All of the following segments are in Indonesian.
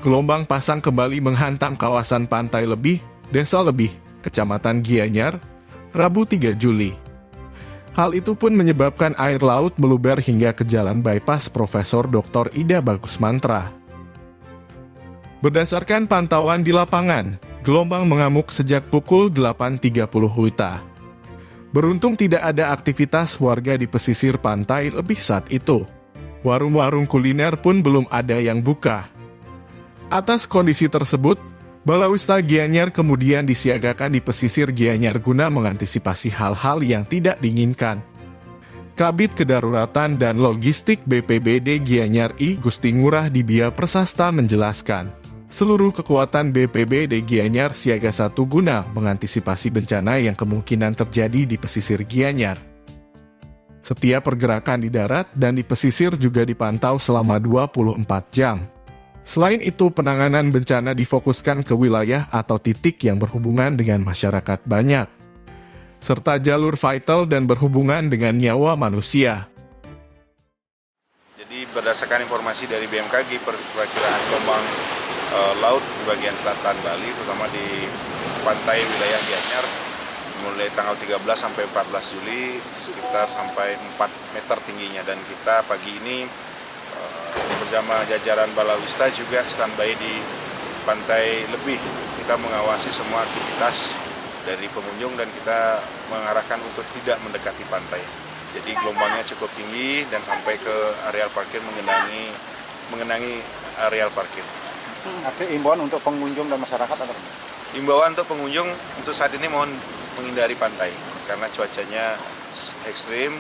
gelombang pasang kembali menghantam kawasan Pantai Lebih, Desa Lebih, Kecamatan Gianyar, Rabu 3 Juli. Hal itu pun menyebabkan air laut meluber hingga ke jalan bypass Profesor Dr. Ida Bagus Mantra. Berdasarkan pantauan di lapangan, gelombang mengamuk sejak pukul 8.30 WITA. Beruntung tidak ada aktivitas warga di pesisir Pantai Lebih saat itu. Warung-warung kuliner pun belum ada yang buka. Atas kondisi tersebut, Balawista Gianyar kemudian disiagakan di pesisir Gianyar guna mengantisipasi hal-hal yang tidak diinginkan. Kabid Kedaruratan dan Logistik BPBD Gianyar I Gusti Ngurah Dibia Persasta menjelaskan, seluruh kekuatan BPBD Gianyar siaga 1 guna mengantisipasi bencana yang kemungkinan terjadi di pesisir Gianyar. Setiap pergerakan di darat dan di pesisir juga dipantau selama 24 jam. Selain itu, penanganan bencana difokuskan ke wilayah atau titik yang berhubungan dengan masyarakat banyak, serta jalur vital dan berhubungan dengan nyawa manusia. Jadi berdasarkan informasi dari BMKG, perkiraan gelombang laut di bagian selatan Bali, terutama di pantai wilayah Gianyar, mulai tanggal 13 sampai 14 Juli, sekitar sampai 4 meter tingginya. Dan kita pagi ini bersama jajaran Balawista juga standby di Pantai Lebih. Kita mengawasi semua aktivitas dari pengunjung dan kita mengarahkan untuk tidak mendekati pantai. Jadi gelombangnya cukup tinggi dan sampai ke areal parkir mengenangi areal parkir. Ada imbauan untuk pengunjung dan masyarakat atau? Imbauan untuk pengunjung untuk saat ini mohon menghindari pantai karena cuacanya ekstrim,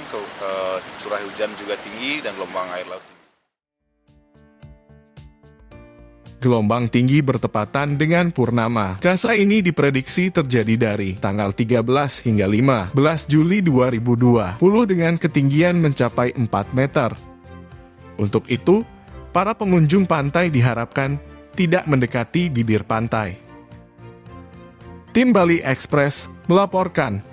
curah hujan juga tinggi dan gelombang air laut tinggi. Gelombang tinggi bertepatan dengan purnama. Kasa ini diprediksi terjadi dari tanggal 13 hingga 15 Juli 2020 dengan ketinggian mencapai 4 meter. Untuk itu, para pengunjung pantai diharapkan tidak mendekati bibir pantai. Tim Bali Express melaporkan.